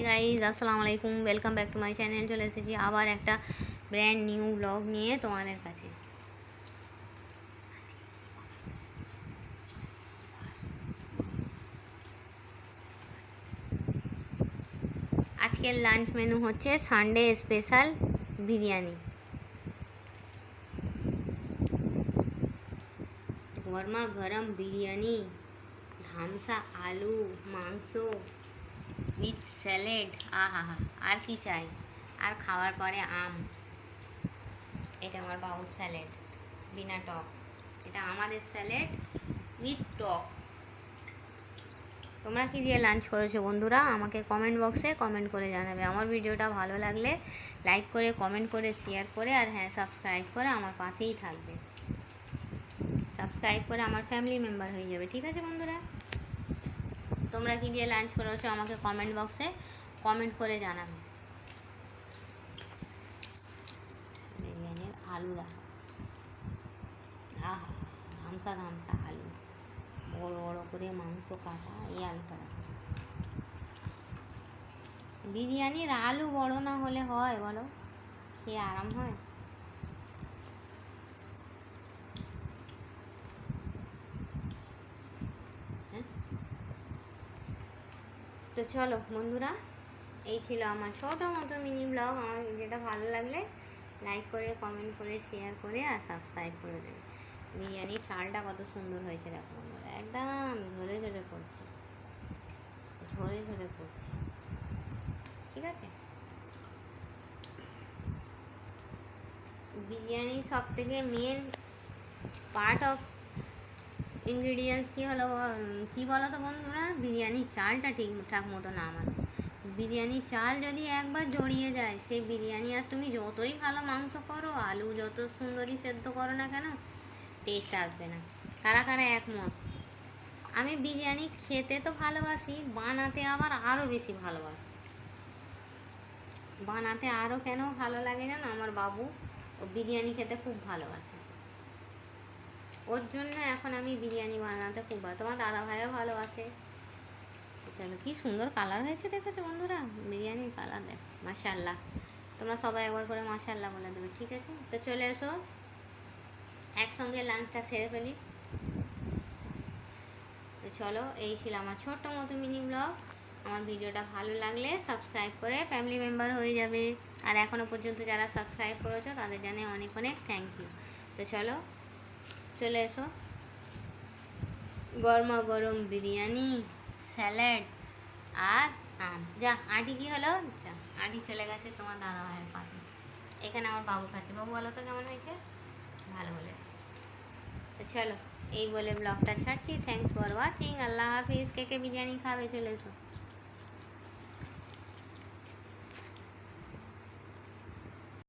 Guys, আসসালামু আলাইকুম। Welcome back to my channel. চলে এসেছি আবার একটা ব্র্যান্ড নিউ ব্লগ নিয়ে তোমাদের কাছে। আজকের লাঞ্চ মেনু হচ্ছে সানডে স্পেশাল বিরিয়ানি, গরমা গরম বিরিয়ানি, ধামসা আলু মাংস উইথ স্যালাড। আহা হা, আর কি চাই? আর খাওয়ার পরে আম। এটা আমার বাবুর স্যালাড বিনা টক, এটা আমাদের স্যালাড উইথ টক। তোমরা কি দিয়ে লাঞ্চ করেছো বন্ধুরা? আমাকে কমেন্ট বক্সে কমেন্ট করে জানাবে। আমার ভিডিওটা ভালো লাগলে লাইক করে, কমেন্ট করে, শেয়ার করে, আর হ্যাঁ, সাবস্ক্রাইব করে আমার পাশেই থাকবে। সাবস্ক্রাইব করে আমার ফ্যামিলি মেম্বার হয়ে যাবে, ঠিক আছে বন্ধুরা? তোমরা কি দিয়ে লাঞ্চ করেছো আমাকে কমেন্ট বক্সে কমেন্ট করে জানাবে। বিরিয়ানির আলু দেখো, আহা, ধামসা ধামসা আলু, বড় বড় করে মাংস কাটা। এই আলুটা দেখো, বিরিয়ানির আলু বড় না হলে হয় বলো? খেয়ে আরাম হয়? হ্যাঁ, তো চলো বন্ধুরা, এই ছিল আমার ছোটো মতো মিনি ব্লগ। আমার ভিডিওটা ভালো লাগলে লাইক করে, কমেন্ট করে, শেয়ার করে, আর সাবস্ক্রাইব করে দেবে। বিরিয়ানির চালটা কত সুন্দর হয়েছে দেখো বন্ধুরা, একদম ঝরে ঝরে পড়ছে, ঝরে ঝরে পড়ছে, ঠিক আছে? বিরিয়ানি সব থেকে মেন পার্ট অফ ইনগ্রিডিয়েন্টস কী হলো, কী বলো তো বন্ধুরা? বিরিয়ানির চালটা ঠিকঠাক মতো নামানো। বিরিয়ানির চাল যদি একবার জড়িয়ে যায়, সেই বিরিয়ানি আর তুমি যতই ভালো মাংস করো, আলু যত সুন্দরই সেদ্ধ করো না কেন, টেস্ট আসবে না। কারা কারা একমত? আমি বিরিয়ানি খেতে তো ভালোবাসি, বানাতে আবার আরও বেশি ভালোবাসি। বানাতে আরও কেন ভালো লাগে জানো? আমার বাবু ও বিরিয়ানি খেতে খুব ভালোবাসে, ওর জন্য এখন আমি বিরিয়ানি বানাতে খুব ভালো। তোমার দাদা ভাইও ভালোবাসে। চলো, কি সুন্দর কালার হয়েছে দেখেছো বন্ধুরা? বিরিয়ানির কালার দেখ, মাশাআল্লাহ। তোমরা সবাই একবার করে মাশাআল্লাহ বলে দেবে, ঠিক আছে? তো চলে এসো, একসঙ্গে লাঞ্চটা সেরে ফেলি। তো চলো, এই ছিল আমার ছোট্ট মতো মিনি ব্লগ। আমার ভিডিওটা ভালো লাগলে সাবস্ক্রাইব করে ফ্যামিলি মেম্বার হয়ে যাবে। আর এখনও পর্যন্ত যারা সাবস্ক্রাইব করেছো তাদের জানাই অনেক অনেক থ্যাংক ইউ। তো চলো, চলে এসো, গরমা গরম বিরিয়ানি, স্যালাড আর আম। যা আঁটি, কি হলো? যা, আঁটি চলে গেছে তোমার দাদা ভাইয়ের পাতে। এখানে আমার বাবু খাচ্ছে। বাবু বলো তো কেমন হয়েছে? ভালো বলেছে। তো চলো, এই বলে ব্লগটা ছাড়ছি। Thanks for watching. আল্লাহ হাফিজ। কে কে বিরিয়ানি খাবে চলে এসো।